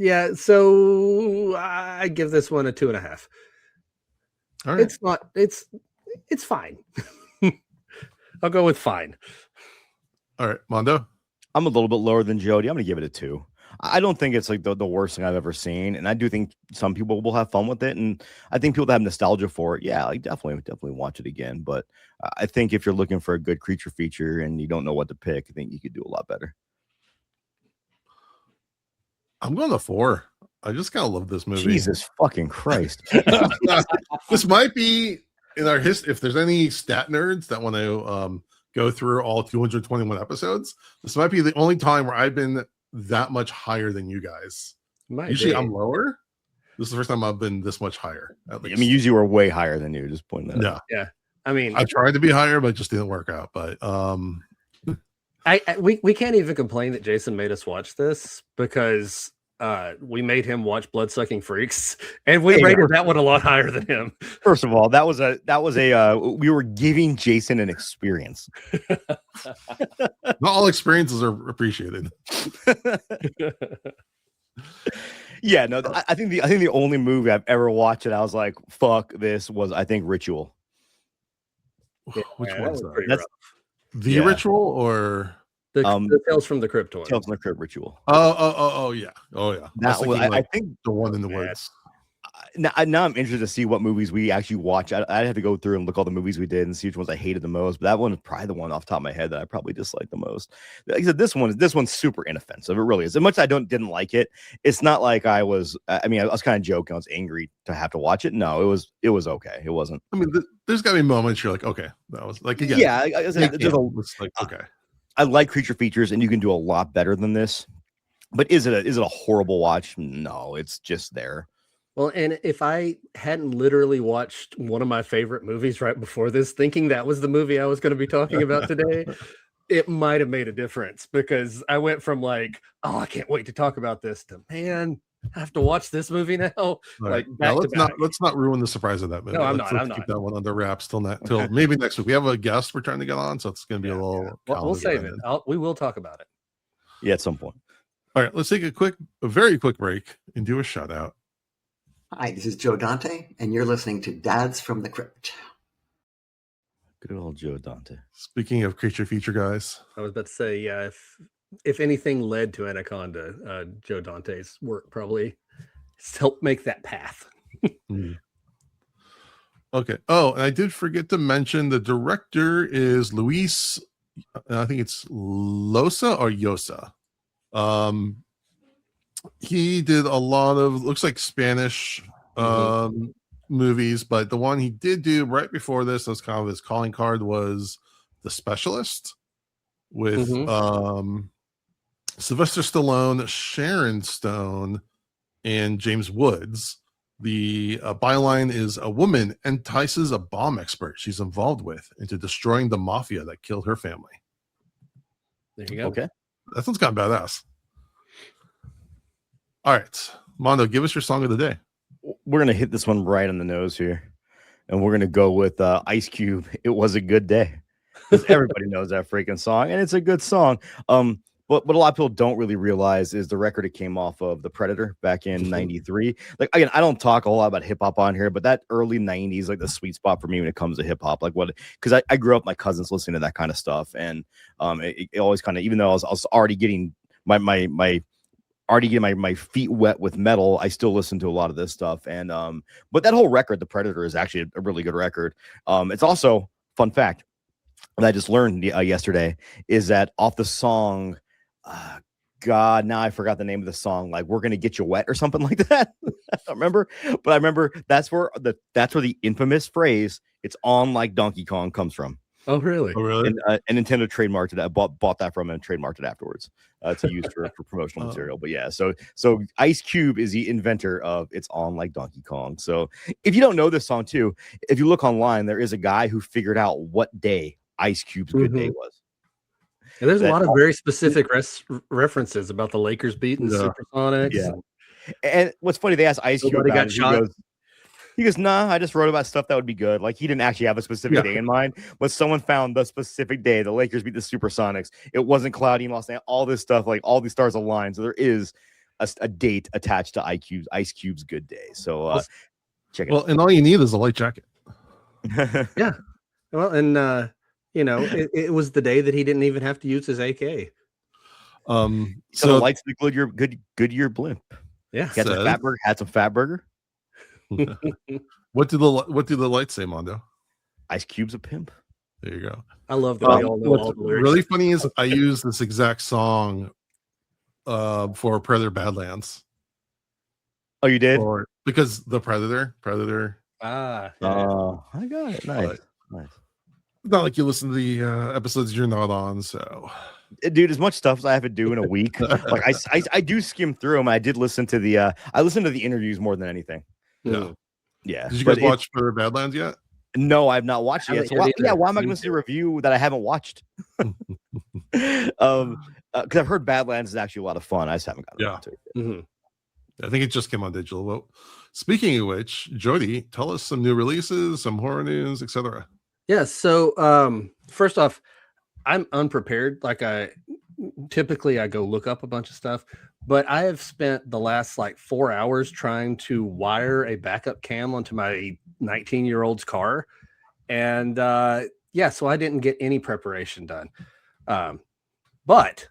Yeah, so I give this one a 2.5. All right. It's fine. I'll go with fine. All right, Mondo. I'm a little bit lower than Jody. I'm gonna give it a 2. I don't think it's like the worst thing I've ever seen, and I do think some people will have fun with it, and I think people that have nostalgia for it, yeah, like definitely watch it again. But I think if you're looking for a good creature feature and you don't know what to pick, I think you could do a lot better. I'm going to 4. I just kind of love this movie. Jesus fucking Christ! This might be in our history. If there's any stat nerds that want to go through all 221 episodes, this might be the only time where I've been that much higher than you guys. Usually I'm lower. This is the first time I've been this much higher. At least. I mean, usually we're way higher than you. Just pointing that out. Yeah. I mean, I tried to be higher, but it just didn't work out. But we can't even complain that Jason made us watch this because we made him watch Bloodsucking Freaks, and we rated that one a lot higher than him. First of all, that was a we were giving Jason an experience. Not all experiences are appreciated. Yeah, no, I think the only movie I've ever watched it, I was like, "Fuck this," was I think Ritual. Yeah, which one's that? That's the Ritual or the Tales from the Crypt one? Tales from the Crypt Ritual. Oh yeah. That was, I think the one in the woods. Now I'm interested to see what movies we actually watch. I'd have to go through and look all the movies we did and see which ones I hated the most. But that one is probably the one off the top of my head that I probably disliked the most. Like I said, this one's super inoffensive. It really is. As much as I didn't like it, it's not like I was. I mean, I was kind of joking. I was angry to have to watch it. No, it was okay. It wasn't. I mean, there's got to be moments you're like, okay, that was like again. Yeah, it's like okay. I like creature features, and you can do a lot better than this. But is it a horrible watch? No, it's just there. Well, and if I hadn't literally watched one of my favorite movies right before this, thinking that was the movie I was going to be talking about today, it might have made a difference because I went from like, oh, I can't wait to talk about this to, man, I have to watch this movie now. Right. Let's not ruin the surprise of that movie. No, I'm not. I'm keep not. that one under wraps till maybe next week. We have a guest we're trying to get on, so it's going to be a little. Well, we'll save it. We will talk about it. Yeah, at some point. All right, let's take a very quick break and do a shout out. Hi, this is Joe Dante, and you're listening to Dads from the Crypt. Good old Joe Dante. Speaking of creature feature guys, I was about to say, yeah, if anything led to Anaconda, Joe Dante's work probably helped make that path. Okay. Oh, and I did forget to mention the director is Luis. I think it's Losa or Yosa. He did a lot of looks like Spanish movies, but the one he did do right before this was kind of his calling card was The Specialist with Sylvester Stallone, Sharon Stone, and James Woods. The byline is a woman entices a bomb expert she's involved with into destroying the mafia that killed her family. There you go. Okay. That sounds kind of badass. All right, Mondo, give us your song of the day. We're gonna hit this one right on the nose here, and we're gonna go with Ice Cube. It was a good day, because everybody knows that freaking song, and it's a good song. But what a lot of people don't really realize is the record it came off of, The Predator, back in '93. Like again, I don't talk a whole lot about hip hop on here, but that early '90s, like the sweet spot for me when it comes to hip hop. Like what? Because I grew up, my cousins listening to that kind of stuff, and it always kind of, even though I was already getting my feet wet with metal, I still listen to a lot of this stuff. And but that whole record, The Predator, is actually a really good record. It's also, fun fact that I just learned yesterday, is that off the song, God, now I forgot the name of the song, like We're Gonna Get You Wet or something like that. I don't remember, but I remember that's where the infamous phrase "It's on like Donkey Kong" comes from. Oh, really? And Nintendo trademarked it. I bought that from and trademarked it afterwards to use for promotional material. But yeah, so Ice Cube is the inventor of "It's on like Donkey Kong." So if you don't know this song too, if you look online, there is a guy who figured out what day Ice Cube's good day was. And there's a lot of very specific references about the Lakers beating Supersonics. Yeah. And what's funny, they asked Ice Cube about it. He goes, nah, I just wrote about stuff that would be good. Like, he didn't actually have a specific day in mind, but someone found the specific day the Lakers beat the Supersonics. It wasn't cloudy in Los Angeles. All this stuff, like all these stars aligned. So there is a date attached to Ice Cube's good day. So check it out. Well, and all you need is a light jacket. Yeah. Well, and it was the day that he didn't even have to use his AK. So the lights in the Goodyear blimp. Yeah. Had some fat burger. Had some fat burger. What do the lights say, Mondo? Ice Cube's a pimp. There you go. I love that we all know all the lyrics. Really funny is I use this exact song for Predator Badlands. Oh, you did? Because the Predator. Ah. Oh, I got it. Nice. Not like you listen to the episodes you're not on, so dude, as much stuff as I have to do in a week, like I do skim through them. I did listen to the interviews more than anything. Yeah. Did you guys watch Predator Badlands yet? No, I've not watched it yet. So why am I going to see a review that I haven't watched? Because I've heard Badlands is actually a lot of fun. I just haven't gotten into it. Mm-hmm. I think it just came on digital. Well, speaking of which, Jody, tell us some new releases, some horror news, etc. Yeah. So first off, I'm unprepared. Like typically I go look up a bunch of stuff, but I have spent the last 4 hours trying to wire a backup cam onto my 19-year-old's car. And so I didn't get any preparation done. But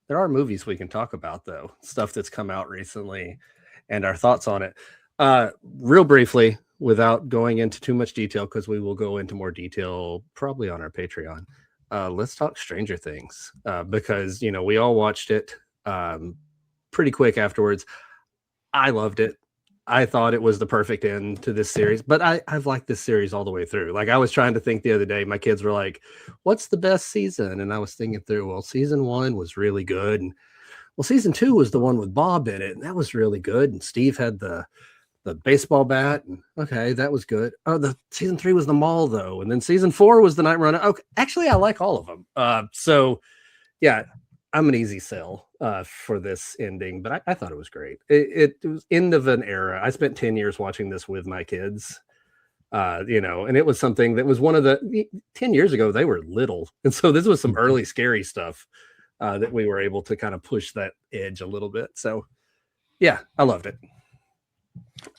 there are movies we can talk about, though, stuff that's come out recently and our thoughts on it. Real briefly, without going into too much detail, because we will go into more detail probably on our Patreon. Let's talk Stranger Things, because, we all watched it pretty quick afterwards. I loved it. I thought it was the perfect end to this series, but I've liked this series all the way through. I was trying to think the other day, my kids were like, what's the best season? And I was thinking through, well, season 1 was really good. And well, season 2 was the one with Bob in it. And that was really good. And Steve had the baseball bat. And okay, that was good. Oh, the season 3 was the mall though. And then season 4 was the night runner. Okay, actually, I like all of them. So yeah, I'm an easy sell for this ending, but I thought it was great. It was end of an era. I spent 10 years watching this with my kids, and it was something that was 10 years ago, they were little. And so this was some early scary stuff that we were able to kind of push that edge a little bit. So yeah, I loved it.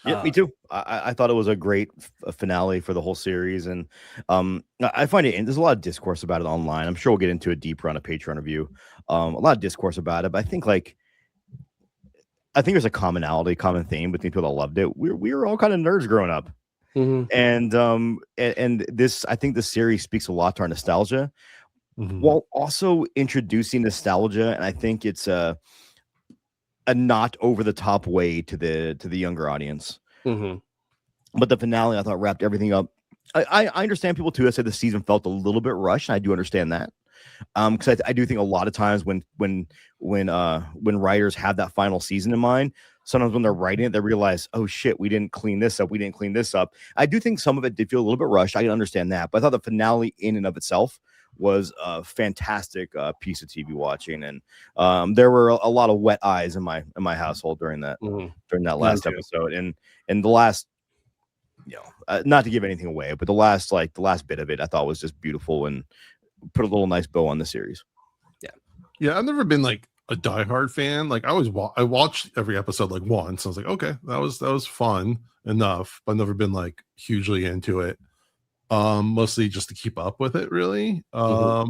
Yeah, me too. I thought it was a great finale for the whole series, and I find it. There's a lot of discourse about it online. I'm sure we'll get into it deeper on a Patreon review. A lot of discourse about it, but I think there's a common theme between people that loved it. We were all kind of nerds growing up, and this, I think the series speaks a lot to our nostalgia, while also introducing nostalgia, and I think it's a not over the top way to the younger audience. But the finale, I thought, wrapped everything up. I understand people too that said the season felt a little bit rushed, and I do understand that. Because I do think a lot of times when writers have that final season in mind, sometimes when they're writing it, they realize, oh shit, we didn't clean this up. I do think some of it did feel a little bit rushed. I can understand that, but I thought the finale in and of itself was a fantastic piece of TV watching, and there were a lot of wet eyes in my household during that last episode, and the last, not to give anything away, but the last bit of it I thought was just beautiful and put a little nice bow on the series. Yeah, I've never been a diehard fan. I watched every episode once. I was like, okay, that was fun enough, but I've never been hugely into it. Mostly just to keep up with it, really. I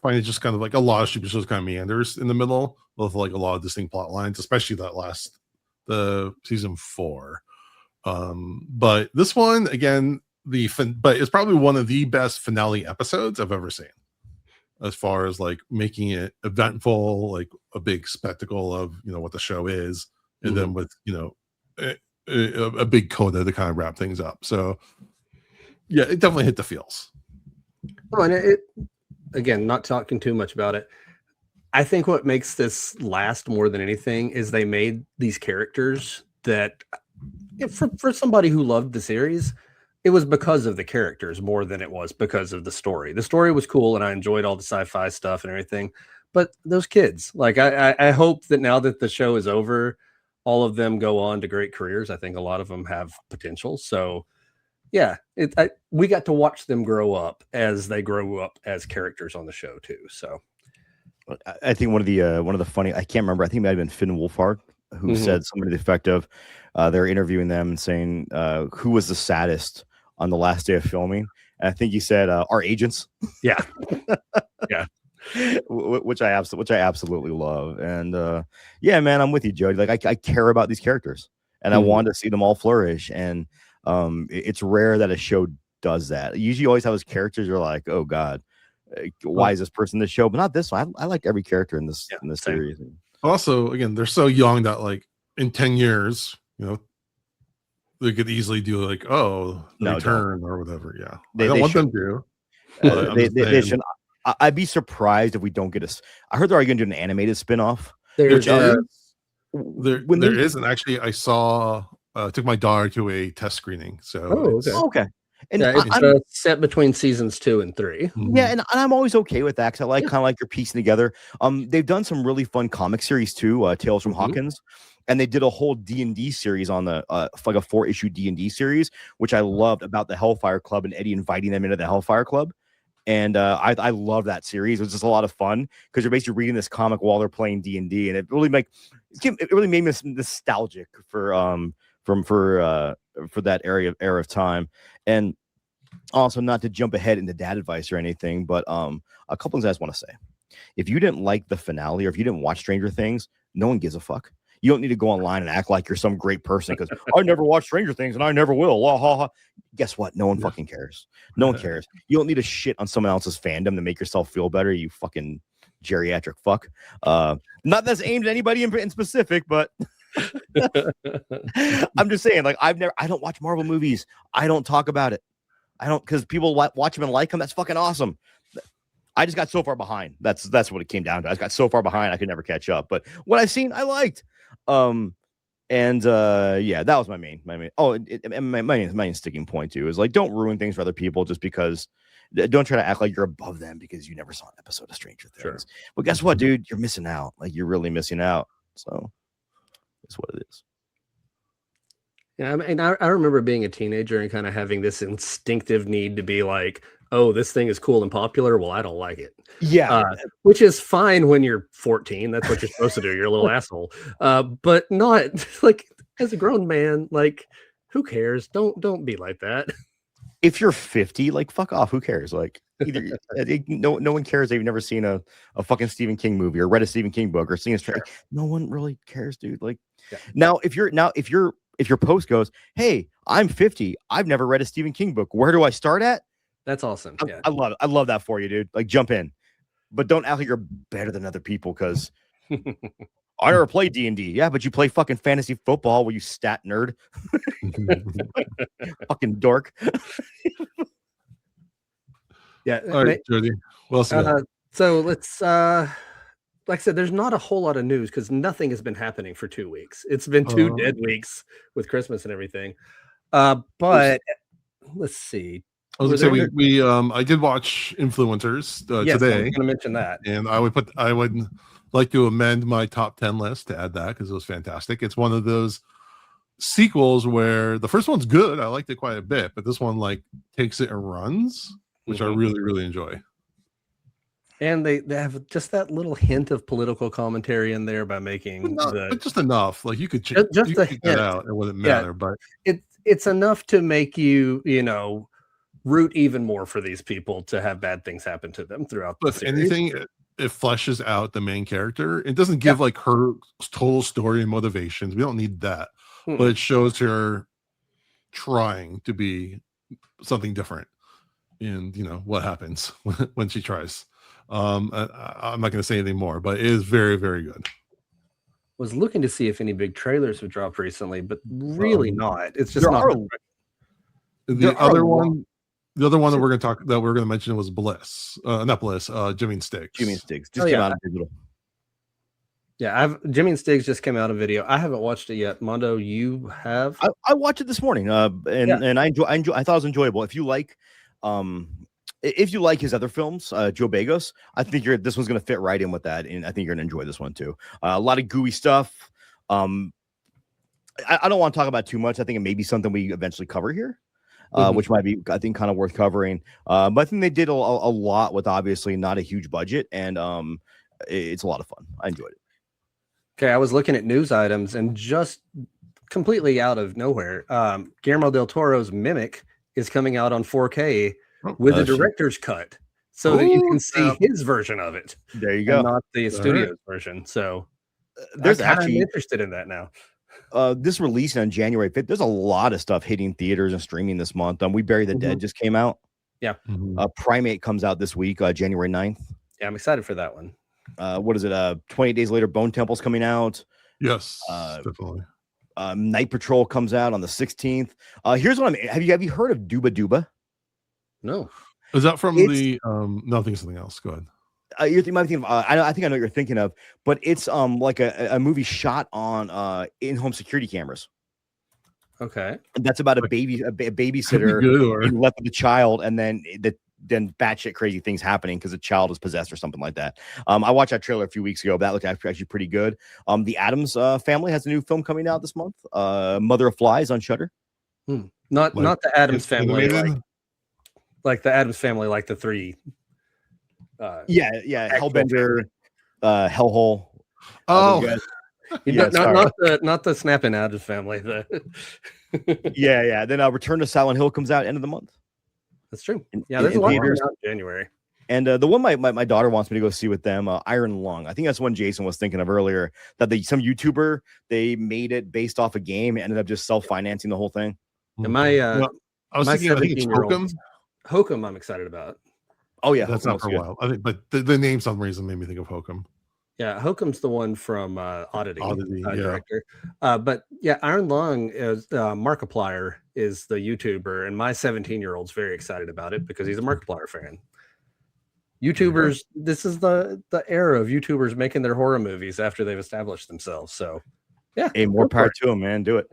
find it just kind of a lot of stupid shows kind of meanders in the middle with a lot of distinct plot lines, especially the season 4. But this one again, but it's probably one of the best finale episodes I've ever seen, as far as making it eventful, a big spectacle of what the show is, and then with a big coda to kind of wrap things up. So yeah, it definitely hit the feels. Oh, and it again, not talking too much about it, I think what makes this last more than anything is they made these characters that, for somebody who loved the series, it was because of the characters more than it was because of the story. The story was cool, and I enjoyed all the sci-fi stuff and everything. But those kids, I hope that now that the show is over, all of them go on to great careers. I think a lot of them have potential. So yeah, we got to watch them grow up as they grow up as characters on the show too. So I think one of the funny, I can't remember, I think it might have been Finn Wolfhard who said something to the effect of they're interviewing them and saying who was the saddest on the last day of filming, and I think he said our agents. Yeah. Yeah. which I absolutely love. And yeah, man, I'm with you, Jody. Like I care about these characters, and I want to see them all flourish. And it's rare that a show does that. Usually, you always have those characters. You're like, oh god, why is this person in this show? But not this one. I liked every character in this series. Also, again, they're so young that like in 10 years, they could easily do like, return or whatever. Yeah, I don't want them to. They should. I'd be surprised if we don't get a. I heard they're going to do an animated spinoff. There is, and actually, I saw. Took my daughter to a test screening. So okay. And it's set between seasons 2 and 3. Yeah, and I'm always okay with that because I like kind of like you're piecing together. They've done some really fun comic series too, Tales from Hawkins, and they did a whole D&D series on the like a 4-issue D&D series, which I loved about the Hellfire Club and Eddie inviting them into the Hellfire Club. And I love that series. It was just a lot of fun because you're basically reading this comic while they're playing D&D, and it really made me nostalgic for that era of time. And also, not to jump ahead into dad advice or anything, but a couple things I just want to say. If you didn't like the finale or if you didn't watch Stranger Things, no one gives a fuck. You don't need to go online and act like you're some great person because I never watched Stranger Things and I never will. Ha, ha, ha. Guess what? No one fucking cares. No one cares. You don't need to shit on someone else's fandom to make yourself feel better, you fucking geriatric fuck. Not that's aimed at anybody in specific, but I'm just saying, like, I don't watch Marvel movies. I don't talk about it. I don't, because people watch them and like them. That's fucking awesome. I just got so far behind. That's what it came down to. I got so far behind I could never catch up. But what I've seen, I liked. Yeah, that was my main. Oh, my main sticking point too is like, don't ruin things for other people just because. Don't try to act like you're above them because you never saw an episode of Stranger Things. Sure. But guess what, dude? You're missing out. Like, you're really missing out. So it's what it is. Yeah, I mean, I remember being a teenager and kind of having this instinctive need to be like, oh, this thing is cool and popular. Well, I don't like it. Yeah. Which is fine when you're 14. That's what you're supposed to do. You're a little asshole. But not like as a grown man, like, who cares? Don't be like that. If you're 50, like, fuck off. Who cares? Like, either no one cares. They've never seen a fucking Stephen King movie or read a Stephen King book or seen a straight. No one really cares, dude. Like, now if your post goes, hey, I'm 50, I've never read a Stephen King book. Where do I start at? That's awesome. Yeah. I love it. I love that for you, dude. Like, jump in, but don't act like you're better than other people because I never played D&D. Yeah, but you play fucking fantasy football where you stat nerd. Fucking dork. Yeah. All right, Jody. Well, so let's like I said, there's not a whole lot of news because nothing has been happening for 2 weeks. It's been 2 dead weeks with Christmas and everything. But let's see. I was gonna say we I did watch Influencers today. I was gonna mention that. And I would like to amend my top 10 list to add that because it was fantastic. It's one of those sequels where the first one's good. I liked it quite a bit, but this one like takes it and runs, which I really, really enjoy. And they have just that little hint of political commentary in there by making but just enough. Like you could just take that out. It wouldn't matter, but it's enough to make you, root even more for these people to have bad things happen to them throughout the series. Anything, it fleshes out the main character. It doesn't give like her total story and motivations. We don't need that, but it shows her trying to be something different. And what happens when she tries. I'm not going to say anything more, but it is very, very good. Was looking to see if any big trailers have dropped recently, but really not. It's just not. The other one that we're going to mention was Bliss. Not Bliss. Jimmy and Sticks. Just came out of digital. Yeah, Jimmy and Stiggs just came out of video. I haven't watched it yet. Mondo, you have? I watched it this morning. And I thought it was enjoyable. If you like his other films, Joe Bagos, I think this one's going to fit right in with that, and I think you're going to enjoy this one too. A lot of gooey stuff. I don't want to talk about too much. I think it may be something we eventually cover here, which might be, I think, kind of worth covering. But I think they did a lot with obviously not a huge budget, and it's a lot of fun. I enjoyed it. Okay, I was looking at news items, and just completely out of nowhere, Guillermo del Toro's Mimic is coming out on 4K with a director's cut. so that you can see his version of it. There you go. Not the studio's version. So there's I'm actually interested in that now. This release on January 5th. There's a lot of stuff hitting theaters and streaming this month. We Bury the Dead just came out. Yeah. Primate comes out this week, January 9th. Yeah, I'm excited for that one. What is it? 28 Days Later, Bone Temple's coming out. Yes, definitely. Night Patrol comes out on the 16th. Here's what have you heard of Duba Duba? No. Is that from the nothing, something else? Go ahead. You might be thinking of, I think I know what you're thinking of, but it's like a movie shot on in-home security cameras. Okay. That's about a babysitter being left with the child, and then batshit crazy things happening because the child is possessed or something like that. I watched that trailer a few weeks ago, but that looked actually pretty good. The Addams Family has a new film coming out this month. Mother of Flies on Shudder. Not the Addams Family, like the Addams Family, like the three. Hellbender, Hellhole. Not the Snapping Addams Family. Then Return to Silent Hill comes out end of the month. That's true. There's a lot coming out in January. And the one my daughter wants me to go see with them, Iron Lung. I think that's one Jason was thinking of earlier. That some YouTuber, they made it based off a game, and ended up just self-financing the whole thing. And I was thinking, I think it's Hokum. Hokum, I'm excited about. Oh yeah, that's not for a while. I think, but the name, some reason, made me think of Hokum. Yeah, Hokum's the one from Oddity director. But Iron Lung is Markiplier is the YouTuber, and my 17-year-old's very excited about it because he's a Markiplier fan. YouTubers, this is the era of YouTubers making their horror movies after they've established themselves. So, more power to them, man. Do it.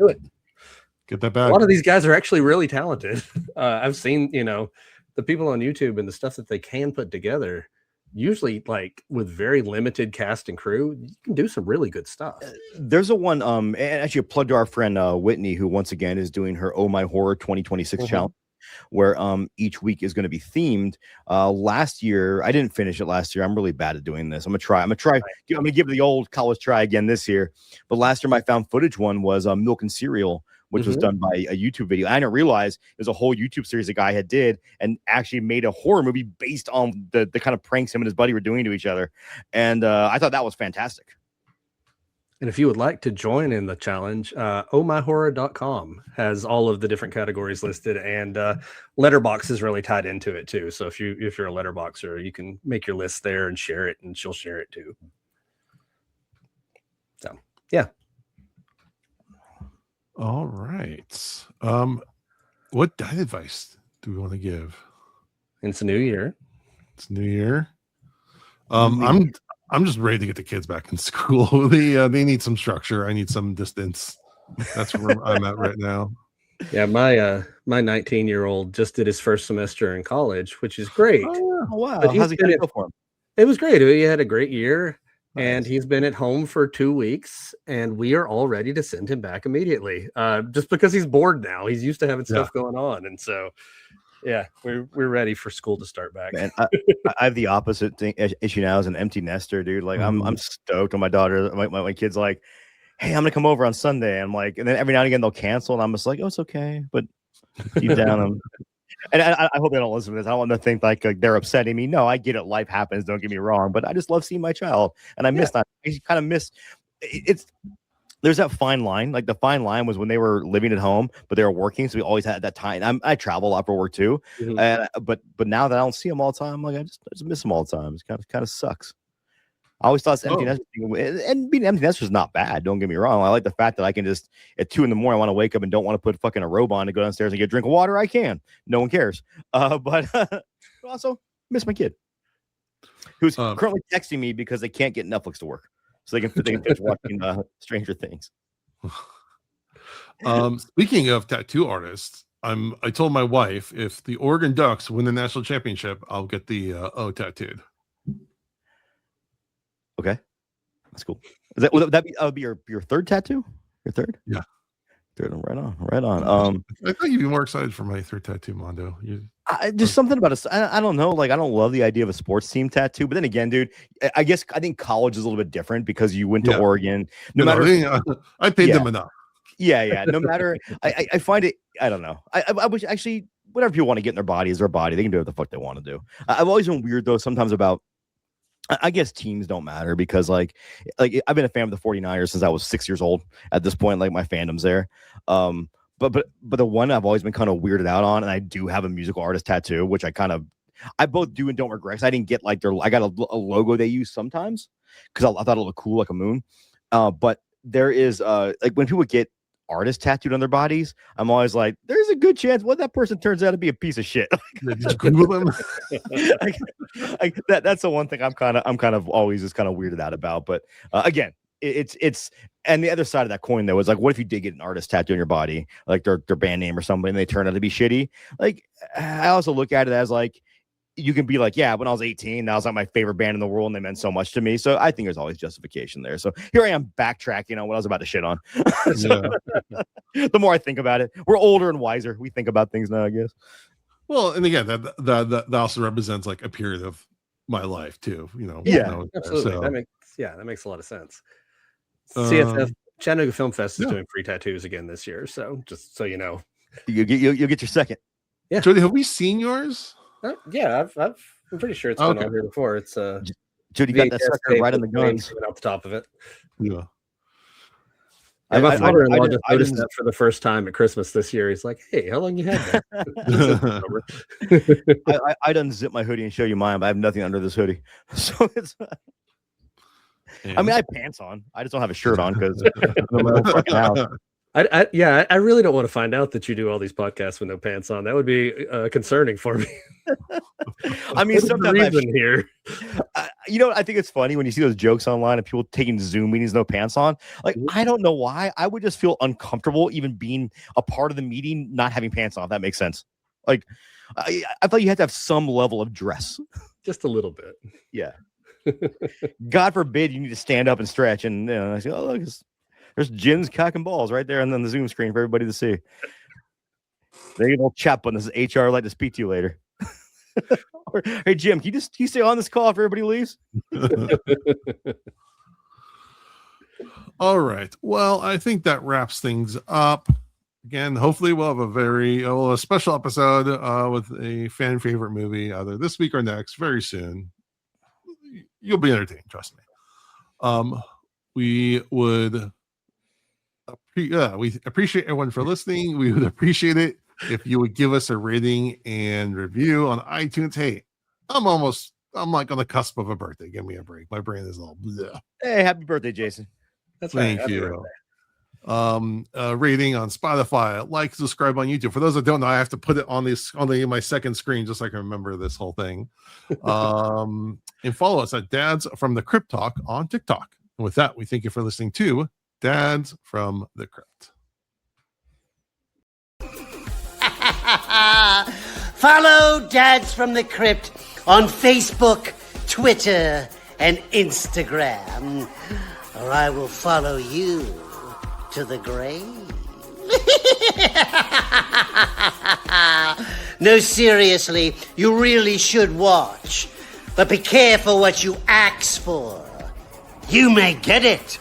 Get that back. A lot of these guys are actually really talented. I've seen, the people on YouTube and the stuff that they can put together. Usually, like with very limited cast and crew, you can do some really good stuff. There's a one, and actually a plug to our friend Whitney, who once again is doing her Oh My Horror 2026 challenge, where each week is going to be themed. Last year, I didn't finish it last year. I'm really bad at doing this. I'm gonna give it the old college try again this year. But last year, my found footage one was Milk and Cereal, which was done by a YouTube video. I didn't realize there's a whole YouTube series a guy did and actually made a horror movie based on the kind of pranks him and his buddy were doing to each other. And I thought that was fantastic. And if you would like to join in the challenge, ohmyhorror.com has all of the different categories listed, and Letterbox is really tied into it too. So if you're a Letterboxer, you can make your list there and share it, and she'll share it too. So yeah. All right. What diet advice do we want to give? It's a new year. I'm just ready to get the kids back in school. They need some structure. I need some distance. That's where I'm at right now. Yeah, my 19-year-old just did his first semester in college, which is great. Oh, wow. But how's it going for him? It was great. He had a great year. Nice. And he's been at home for 2 weeks, and we are all ready to send him back immediately. Just because he's bored now. He's used to having stuff going on, and so we're ready for school to start back. Man, I have the opposite issue now as an empty nester, dude. Like I'm stoked when my daughter, my kid's like, "Hey, I'm gonna come over on Sunday." I'm like, and then every now and again they'll cancel, and I'm just like, "Oh, it's okay," but deep down, and I hope they don't listen to this. I don't want them to think like they're upsetting me. No, I get it. Life happens. Don't get me wrong. But I just love seeing my child. And I miss that. I kind of miss it's. There's that fine line. Like the fine line was when they were living at home, but they were working. So we always had that time. I travel a lot for work too. But now that I don't see them all the time, like I just miss them all the time. It's kind of sucks. I always thought it's empty nester, and being an empty nester is not bad. Don't get me wrong. I like the fact that I can just at 2 a.m. I want to wake up and don't want to put fucking a robe on to go downstairs and get a drink of water. I can. No one cares. But also miss my kid, who's currently texting me because they can't get Netflix to work, so they can finish watching Stranger Things. Speaking of tattoo artists, I told my wife if the Oregon Ducks win the national championship, I'll get the O tattooed. Okay, that's cool. Would that be your third tattoo? Your third? Yeah. Third. Right on. I thought you'd be more excited for my third tattoo, Mondo. Just something about it. I don't know. Like I don't love the idea of a sports team tattoo, but then again, dude, I think college is a little bit different because you went to Oregon. I paid them enough. Yeah. No matter, I find it. I don't know. I wish actually whatever people want to get in their body is their body. They can do what the fuck they want to do. I've always been weird though sometimes about, I guess teams don't matter because like I've been a fan of the 49ers since I was 6 years old. At this point, like my fandom's there. But the one I've always been kind of weirded out on, and I do have a musical artist tattoo, which I both do and don't regret. I didn't get like I got a logo they use sometimes because I thought it looked cool like a moon. But there is like when people get artists tattooed on their bodies, I'm always like, there's a good chance that person turns out to be a piece of shit. Just Google them. That's the one thing I'm kind of always just kind of weirded out about. But again, it's and the other side of that coin though is like, what if you did get an artist tattoo on your body, like their band name or something, and they turn out to be shitty? Like I also look at it as like, you can be like, yeah, when I was 18, that was like my favorite band in the world and they meant so much to me. So I think there's always justification there. So here I am backtracking on what I was about to shit on. The more I think about it, we're older and wiser. We think about things now, I guess. Well, and again, that also represents like a period of my life too. Yeah, absolutely. So. That makes a lot of sense. CFF Chattanooga Film Fest is doing free tattoos again this year. So just so you know, you'll get your second. Yeah, Jody, have we seen yours? Yeah, I'm pretty sure it's been on here before. It's Judy got that sucker right on the guns out the top of it. Yeah. My father-in-law just noticed that for the first time at Christmas this year. He's like, "Hey, how long you had that?" I'd unzip my hoodie and show you mine, but I have nothing under this hoodie. So it's. I mean, I have pants on. I just don't have a shirt on because I really don't want to find out that you do all these podcasts with no pants on. That would be concerning for me. I mean, sometimes here. I think it's funny when you see those jokes online of people taking Zoom meetings no pants on. Like, I don't know why. I would just feel uncomfortable even being a part of the meeting, not having pants on. If that makes sense. Like, I thought you had to have some level of dress, just a little bit. Yeah. God forbid you need to stand up and stretch. And I say, oh look. There's Jim's cock and balls right there, and then the Zoom screen for everybody to see. There you go, chat button. This is HR. I'd like to speak to you later. Hey Jim, can you stay on this call if everybody leaves? All right. Well, I think that wraps things up. Again, hopefully we'll have a special episode with a fan favorite movie either this week or next, very soon. You'll be entertained, trust me. We appreciate everyone for listening. We would appreciate it if you would give us a rating and review on iTunes. Hey, I'm like on the cusp of a birthday. Give me a break. My brain is all bleh. Hey, happy birthday, Jason. That's right. Thank you. Rating on Spotify, like, subscribe on YouTube. For those that don't know, I have to put it on my second screen just so I can remember this whole thing. And follow us at Dads from the Crypt Talk on TikTok. And with that, we thank you for listening to Dads from the Crypt. Follow Dads from the Crypt on Facebook, Twitter, and Instagram, or I will follow you to the grave. No, seriously, you really should watch. But be careful what you ask for. You may get it.